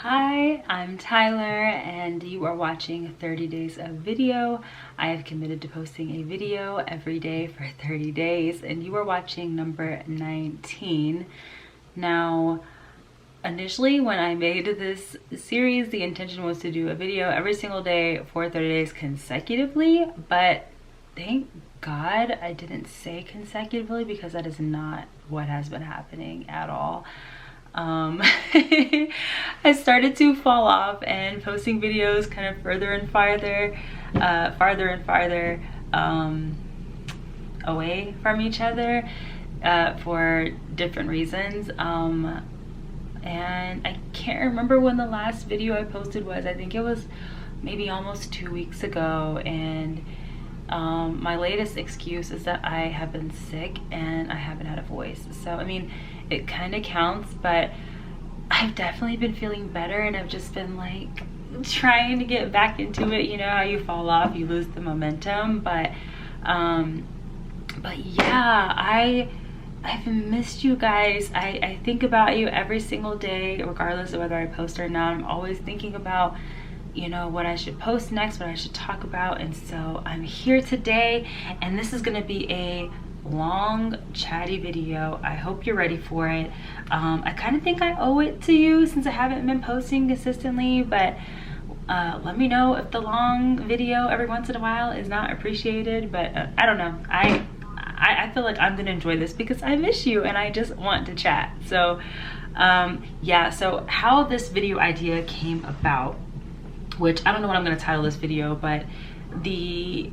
Hi, I'm Tyler and you are watching 30 days of video. I have committed to posting a video every day for 30 days and you are watching number 19. Now, initially when I made this series, the intention was to do a video every single day for 30 days consecutively, but thank God I didn't say consecutively because that is not what has been happening at all. I started to fall off and posting videos kind of farther and farther away from each other for different reasons. And I can't remember when the last video I posted was. I think it was maybe almost 2 weeks ago, and my latest excuse is that I have been sick and I haven't had a voice. So I mean, it kind of counts, but I've definitely been feeling better and I've just been like trying to get back into it. You know how you fall off, you lose the momentum, but yeah, I've missed you guys. I think about you every single day, regardless of whether I post or not. I'm always thinking about, you know, what I should post next, what I should talk about. And so I'm here today, and this is gonna be a long chatty video. I hope you're ready for it. I kind of think I owe it to you since I haven't been posting consistently, but let me know if the long video every once in a while is not appreciated. But I don't know, I feel like I'm gonna enjoy this because I miss you and I just want to chat. So yeah, so how this video idea came about, which I don't know what I'm gonna title this video, but the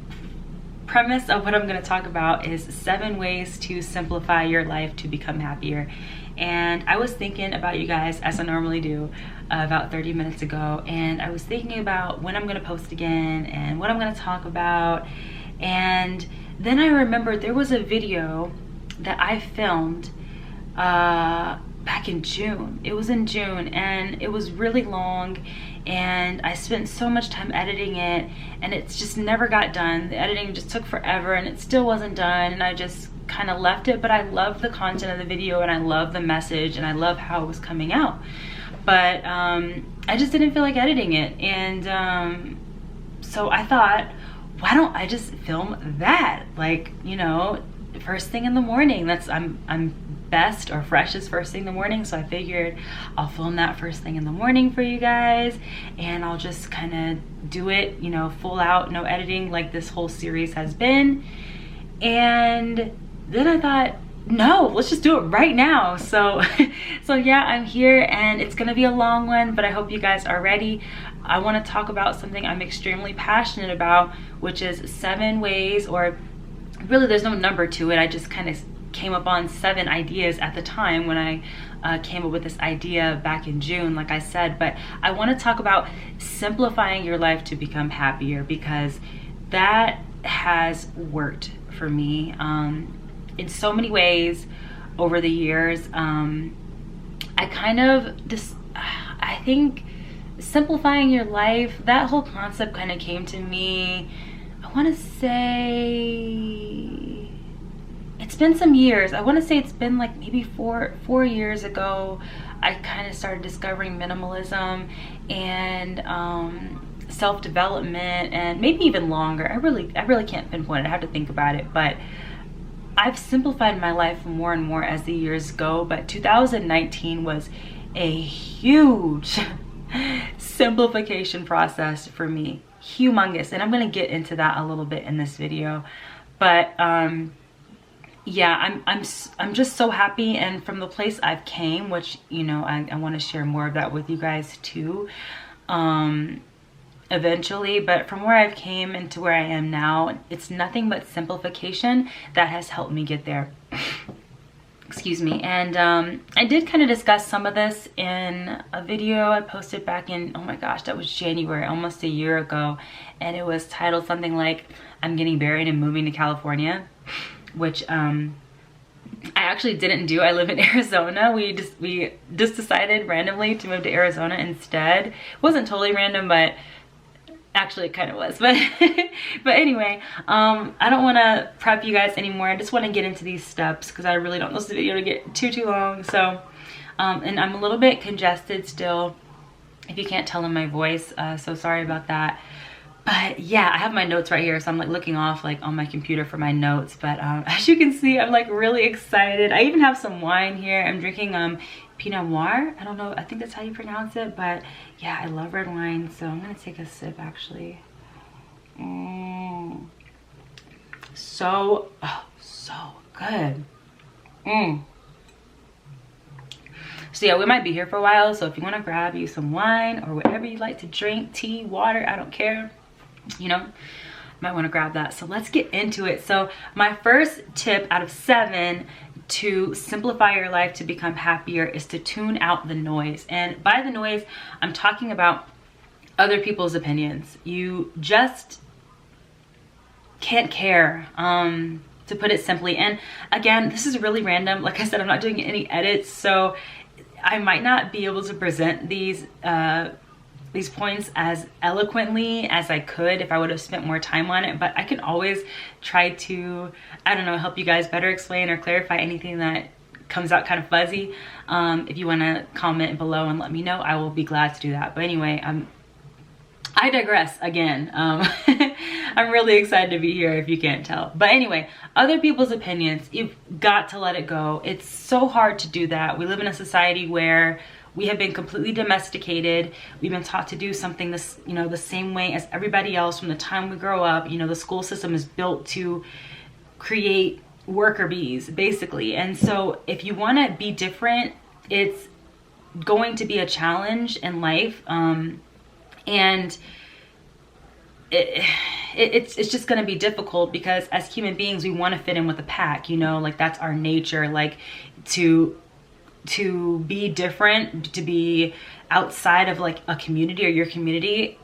premise of what I'm going to talk about is 7 ways to simplify your life to become happier. And I was thinking about you guys, as I normally do, about 30 minutes ago, and I was thinking about when I'm going to post again and what I'm going to talk about. And then I remembered there was a video that I filmed back in June. It was in June and it was really long, and I spent so much time editing it and it's just never got done. The editing just took forever and it still wasn't done, and I just kind of left it. But I love the content of the video and I love the message and I love how it was coming out, but I just didn't feel like editing it. And so I thought, why don't I just film that, like, you know, first thing in the morning. That's I'm best or freshest first thing in the morning, so I figured I'll film that first thing in the morning for you guys, and I'll just kind of do it, you know, full out, no editing, like this whole series has been. And then I thought, no, let's just do it right now. So so yeah, I'm here and it's gonna be a long one, but I hope you guys are ready. I want to talk about something I'm extremely passionate about, which is 7 ways, or really there's no number to it, I just kind of came up on 7 ideas at the time when I came up with this idea back in June, like I said. But I want to talk about simplifying your life to become happier, because that has worked for me in so many ways over the years. I kind of just, I think simplifying your life, that whole concept kind of came to me, I want to say it's been some years. I want to say it's been like maybe four years ago. I kind of started discovering minimalism and self-development, and maybe even longer. I really can't pinpoint it. I have to think about it, but I've simplified my life more and more as the years go. But 2019 was a huge simplification process for me, humongous, and I'm going to get into that a little bit in this video. But yeah, I'm just so happy, and from the place I've came, which, you know, I want to share more of that with you guys too eventually. But from where I've came and to where I am now, it's nothing but simplification that has helped me get there. Excuse me. And I did kind of discuss some of this in a video I posted back in, oh my gosh, that was January, almost a year ago, and it was titled something like I'm getting married and moving to California, which I actually didn't do. I live in Arizona. We just decided randomly to move to Arizona instead. It wasn't totally random, but actually it kind of was. But but anyway, I don't want to prep you guys anymore. I just want to get into these steps because I really don't want this video to get too long. So and I'm a little bit congested still. if you can't tell in my voice, so sorry about that. But yeah, I have my notes right here, so I'm like looking off like on my computer for my notes. But as you can see, I'm like really excited. I even have some wine here. I'm drinking Pinot Noir. I don't know, I think that's how you pronounce it, but yeah, I love red wine, so I'm gonna take a sip actually. So good. So yeah, we might be here for a while, so if you want to grab you some wine or whatever you like to drink, tea, water, I don't care, you know, might want to grab that. So let's get into it. So my first tip out of 7 to simplify your life to become happier is to tune out the noise. And by the noise, I'm talking about other people's opinions. You just can't care, to put it simply. And again, this is really random. Like I said, I'm not doing any edits, so I might not be able to present these points as eloquently as I could if I would have spent more time on it, but I can always try to, I don't know, help you guys better explain or clarify anything that comes out kind of fuzzy. If you want to comment below and let me know, I will be glad to do that. But anyway, I digress again. I'm really excited to be here if you can't tell. But anyway, other people's opinions, you've got to let it go. It's so hard to do that. We live in a society where we have been completely domesticated. We've been taught to do something this, you know, the same way as everybody else from the time we grow up. You know, the school system is built to create worker bees, basically. And so if you want to be different, it's going to be a challenge in life. And it's just going to be difficult because as human beings, we want to fit in with the pack, you know, like that's our nature, like to be different, to be outside of like a community or your community.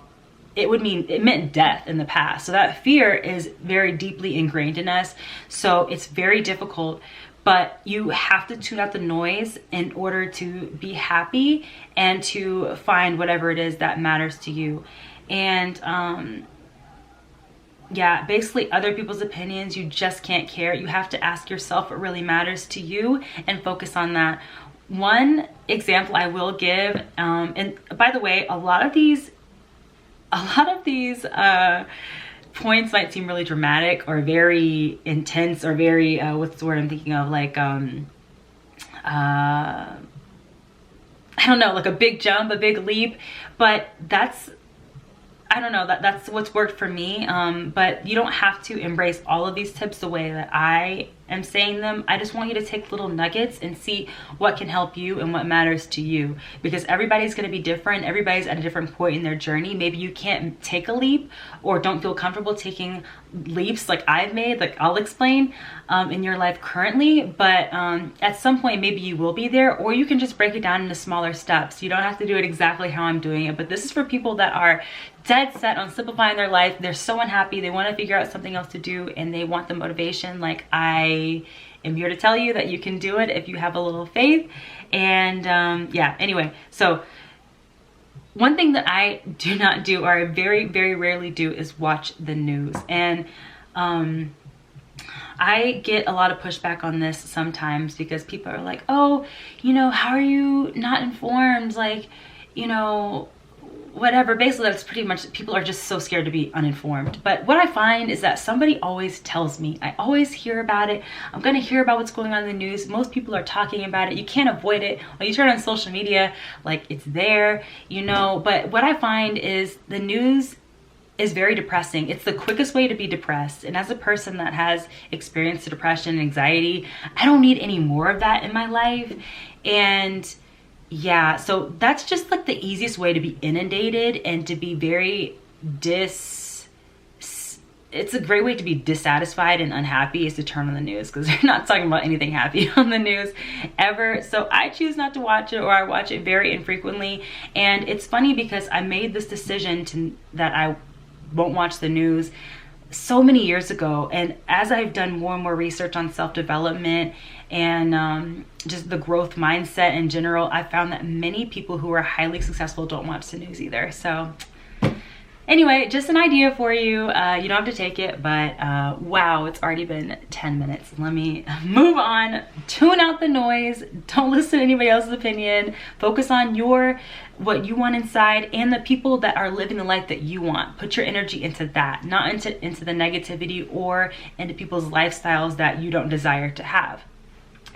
It meant death in the past. So that fear is very deeply ingrained in us. So it's very difficult. But you have to tune out the noise in order to be happy and to find whatever it is that matters to you. And yeah, basically other people's opinions, you just can't care. You have to ask yourself what really matters to you and focus on that. One example I will give, and by the way, a lot of these points might seem really dramatic or very intense or very what's the word I'm thinking of, like I don't know, like a big jump, a big leap, but that's, I don't know, that's what's worked for me. But you don't have to embrace all of these tips the way that I am saying them. I just want you to take little nuggets and see what can help you and what matters to you, because everybody's going to be different. Everybody's at a different point in their journey. Maybe you can't take a leap or don't feel comfortable taking leaps like I've made, like I'll explain in your life currently, but at some point maybe you will be there, or you can just break it down into smaller steps. You don't have to do it exactly how I'm doing it, but this is for people that are dead set on simplifying their life. They're so unhappy, they want to figure out something else to do, and they want the motivation. Like I am here to tell you that you can do it if you have a little faith. And yeah, anyway, so one thing that I do not do, or I very, very rarely do, is watch the news. And I get a lot of pushback on this sometimes because people are like, oh, you know, how are you not informed? Like, you know, whatever. Basically, that's pretty much, people are just so scared to be uninformed. But what I find is that somebody always tells me. I always hear about it. I'm going to hear about what's going on in the news. Most people are talking about it. You can't avoid it. When you turn on social media, like it's there, you know. But what I find is the news is very depressing. It's the quickest way to be depressed. And as a person that has experienced depression and anxiety, I don't need any more of that in my life. And yeah, so that's just like the easiest way to be inundated and to be very it's a great way to be dissatisfied and unhappy, is to turn on the news, because they're not talking about anything happy on the news ever. So I choose not to watch it, or I watch it very infrequently. And it's funny because I made this decision that I won't watch the news so many years ago, and as I've done more and more research on self-development and just the growth mindset in general, I found that many people who are highly successful don't watch the news either. So anyway, just an idea for you. You don't have to take it, but wow, it's already been 10 minutes. Let me move on. Tune out the noise. Don't listen to anybody else's opinion. Focus on what you want inside and the people that are living the life that you want. Put your energy into that, not into the negativity or into people's lifestyles that you don't desire to have.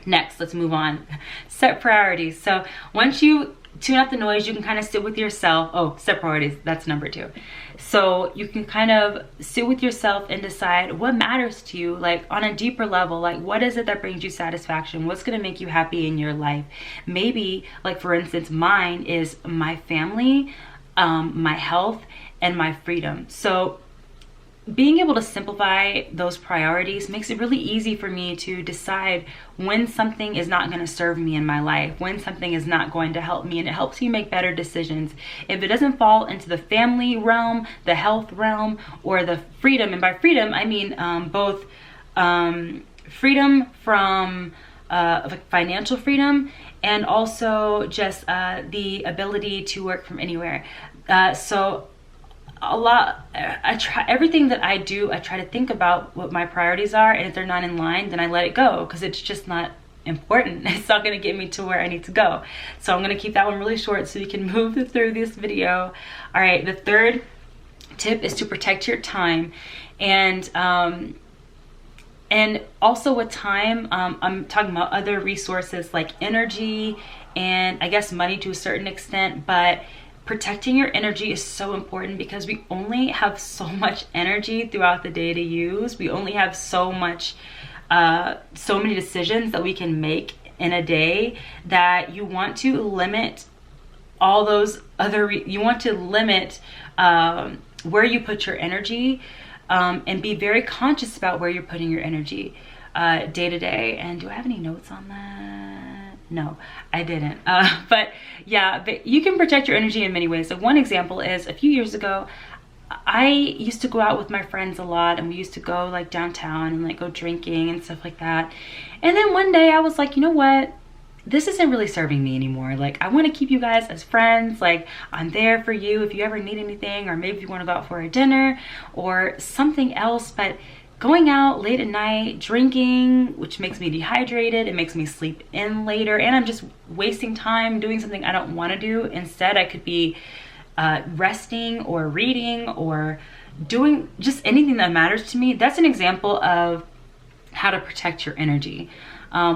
Next, let's move on. Set priorities. So once you tune out the noise, you can kind of sit with yourself. Oh, set priorities, that's number 2. So you can kind of sit with yourself and decide what matters to you, like on a deeper level. Like, what is it that brings you satisfaction? What's going to make you happy in your life? Maybe, like for instance, mine is my family, my health, and my freedom. So being able to simplify those priorities makes it really easy for me to decide when something is not going to serve me in my life, when something is not going to help me, and it helps you make better decisions. If it doesn't fall into the family realm, the health realm, or the freedom, and by freedom I mean both freedom from financial freedom and also just the ability to work from anywhere. So I try everything that I do, I try to think about what my priorities are, and if they're not in line, then I let it go because it's just not important. It's not going to get me to where I need to go. So I'm going to keep that one really short so you can move through this video. All right, the third tip is to protect your time. And also with time, I'm talking about other resources like energy and I guess money to a certain extent, but protecting your energy is so important because we only have so much energy throughout the day to use. We only have so much, so many decisions that we can make in a day that you want to limit all those other, you want to limit where you put your energy and be very conscious about where you're putting your energy day to day. And do I have any notes on that? No, I didn't. But yeah, but you can protect your energy in many ways. So one example is a few years ago, I used to go out with my friends a lot, and we used to go like downtown and like go drinking and stuff like that. And then one day I was like, you know what? This isn't really serving me anymore. Like, I want to keep you guys as friends. Like, I'm there for you if you ever need anything, or maybe if you want to go out for a dinner or something else. But going out late at night, drinking, which makes me dehydrated, it makes me sleep in later, and I'm just wasting time doing something I don't want to do. Instead, I could be resting or reading or doing just anything that matters to me. That's an example of how to protect your energy,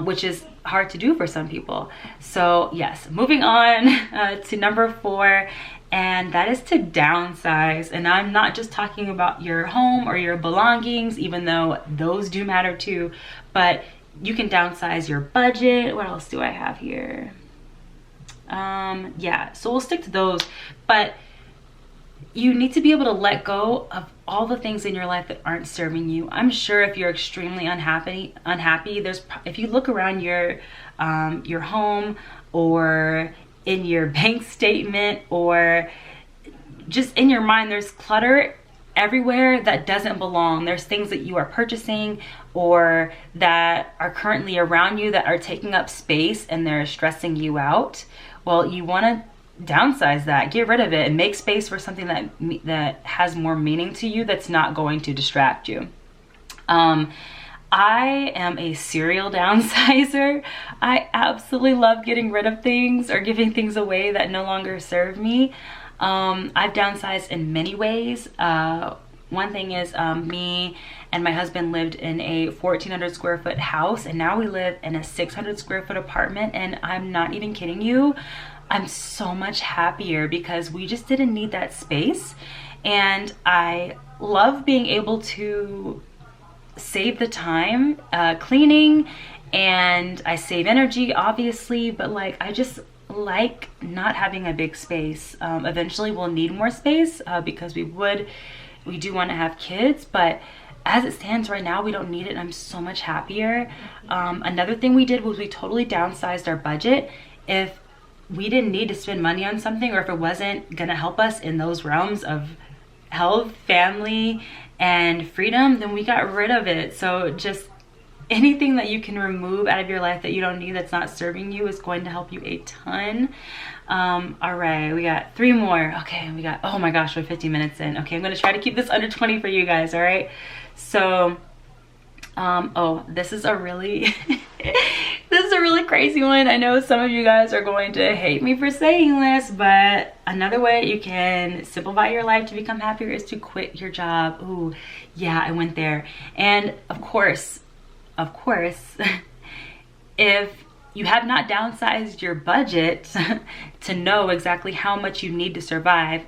which is hard to do for some people. So yes, moving on to number 4, and that is to downsize. And I'm not just talking about your home or your belongings, even though those do matter too, but you can downsize your budget. What else do I have here? Yeah, so we'll stick to those, but you need to be able to let go of all the things in your life that aren't serving you. I'm sure if you're extremely unhappy, if you look around your home or in your bank statement or just in your mind, there's clutter everywhere that doesn't belong. There's things that you are purchasing or that are currently around you that are taking up space and they're stressing you out. Well, you want to downsize that, get rid of it, and make space for something that has more meaning to you, that's not going to distract you. I am a serial downsizer. I absolutely love getting rid of things or giving things away that no longer serve me. I've downsized in many ways. One thing is me and my husband lived in a 1,400 square foot house, and now we live in a 600 square foot apartment, and I'm not even kidding you, I'm so much happier because we just didn't need that space. And I love being able to save the time cleaning, and I save energy obviously, but like I just like not having a big space. Eventually we'll need more space because we do want to have kids, but as it stands right now we don't need it, and I'm so much happier. Another thing we did was we totally downsized our budget. If we didn't need to spend money on something, or if it wasn't gonna help us in those realms of health, family, and freedom, then we got rid of it. So just anything that you can remove out of your life that you don't need, that's not serving you, is going to help you a ton. All right, we got 3 more. Okay, we got, oh my gosh, we're 15 minutes in. Okay, I'm gonna try to keep this under 20 for you guys, all right? So, oh, this is a really, this is a really crazy one. I know some of you guys are going to hate me for saying this, but another way you can simplify your life to become happier is to quit your job. Ooh, yeah, I went there. And of course, if you have not downsized your budget to know exactly how much you need to survive,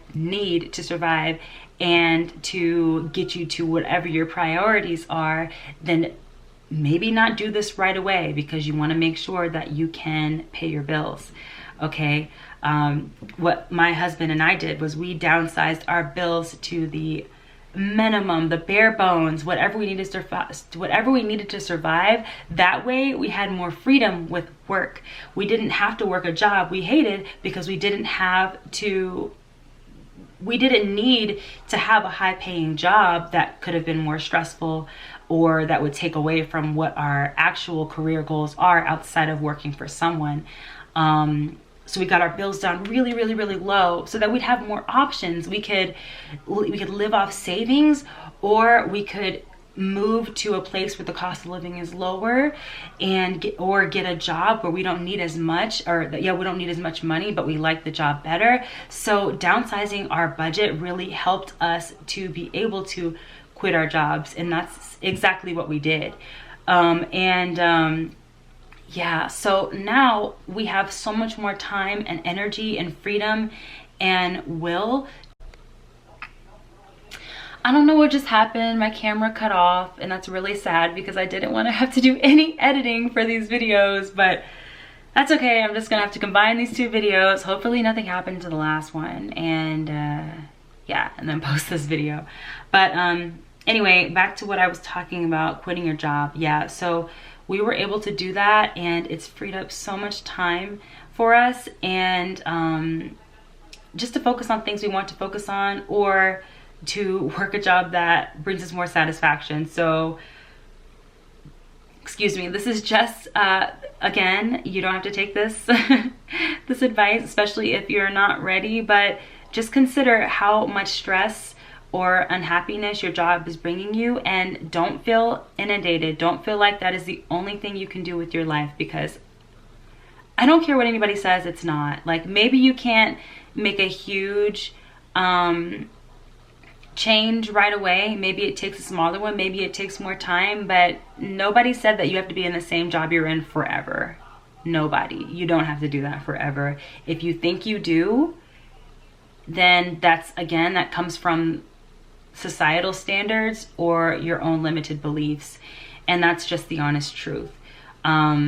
and to get you to whatever your priorities are, then maybe not do this right away, because you want to make sure that you can pay your bills. Okay, what my husband and I did was we downsized our bills to the minimum, the bare bones, whatever we needed to survive. That way we had more freedom with work. We didn't have to work a job we hated because we didn't need to have a high-paying job that could have been more stressful, or that would take away from what our actual career goals are outside of working for someone. So we got our bills down really, really, really low, so that we'd have more options. We could live off savings, or we could move to a place where the cost of living is lower, and get a job where we don't need as much, we don't need as much money, but we like the job better. So downsizing our budget really helped us to be able to quit our jobs, and that's exactly what we did. Yeah, so now we have so much more time and energy and freedom and will. I don't know what just happened. My camera cut off, and that's really sad because I didn't want to have to do any editing for these videos, but that's okay. I'm just gonna have to combine these 2 videos. Hopefully nothing happened to the last one, and yeah, and then post this video. But anyway, back to what I was talking about, quitting your job. Yeah, so we were able to do that, and it's freed up so much time for us, and just to focus on things we want to focus on, or to work a job that brings us more satisfaction. So, excuse me, this is just, again, you don't have to take this, this advice, especially if you're not ready, but just consider how much stress or unhappiness your job is bringing you, and don't feel inundated. Don't feel like that is the only thing you can do with your life, because I don't care what anybody says, it's not. Like, maybe you can't make a huge change right away. Maybe it takes a smaller one, maybe it takes more time, but nobody said that you have to be in the same job you're in forever. Nobody. You don't have to do that forever. If you think you do, then that comes from societal standards or your own limited beliefs, and that's just the honest truth.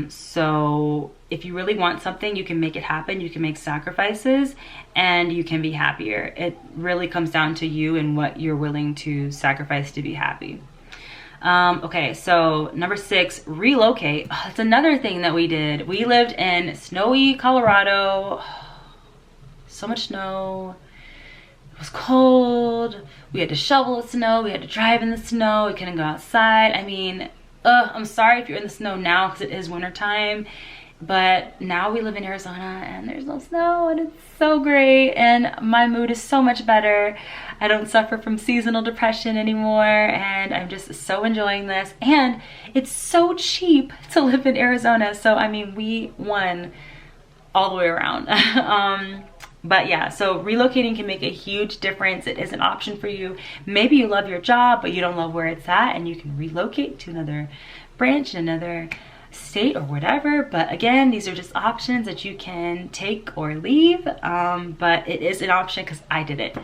So if you really want something, you can make it happen. You can make sacrifices, and you can be happier. It really comes down to you and what you're willing to sacrifice to be happy. Okay, so number 6, relocate. Oh, that's another thing that we did. We lived in snowy Colorado. So much snow. It was cold. We had to shovel the snow. We had to drive in the snow. We couldn't go outside. I mean, I'm sorry if you're in the snow now, because it is winter time. But now we live in Arizona and there's no snow, and it's so great, and my mood is so much better. I don't suffer from seasonal depression anymore, and I'm just so enjoying this. And it's so cheap to live in Arizona. So I mean, we won all the way around. But yeah, so relocating can make a huge difference. It is an option for you. Maybe you love your job, but you don't love where it's at, and you can relocate to another branch, another state, or whatever. But again, these are just options that you can take or leave, but it is an option because I did it.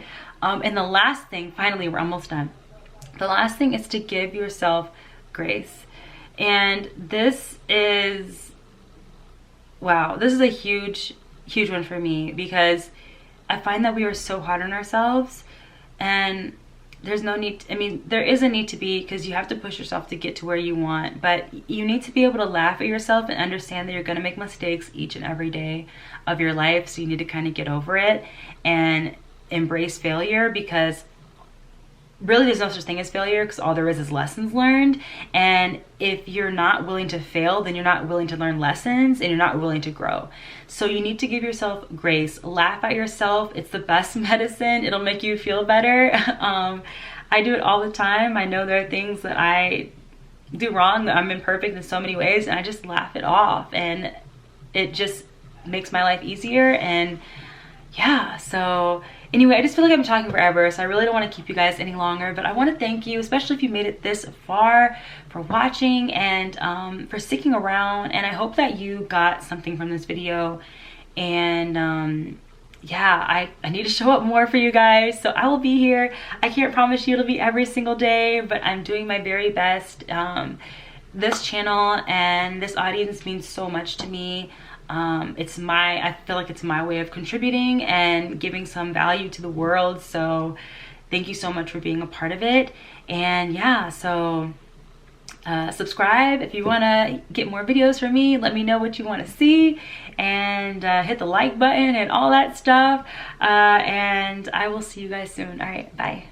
And the last thing, finally, we're almost done. The last thing is to give yourself grace. And this is, wow, this is a huge one for me, because I find that we are so hard on ourselves, and there's no need I mean, there is a need to be, because you have to push yourself to get to where you want, but you need to be able to laugh at yourself and understand that you're going to make mistakes each and every day of your life. So you need to kind of get over it and embrace failure, because really there's no such thing as failure, because all there is lessons learned. And if you're not willing to fail, then you're not willing to learn lessons, and you're not willing to grow. So you need to give yourself grace, laugh at yourself. It's the best medicine. It'll make you feel better. I do it all the time. I know there are things that I do wrong, that I'm imperfect in so many ways, and I just laugh it off, and it just makes my life easier. And yeah, so anyway, I just feel like I'm talking forever, so I really don't want to keep you guys any longer, but I want to thank you, especially if you made it this far, for watching and for sticking around. And I hope that you got something from this video. And yeah, I need to show up more for you guys, so I will be here. I can't promise you it'll be every single day, but I'm doing my very best. This channel and this audience means so much to me. I feel like it's my way of contributing and giving some value to the world. So thank you so much for being a part of it. And yeah, so subscribe if you want to get more videos from me. Let me know what you want to see, and hit the like button and all that stuff. And I will see you guys soon. All right, bye.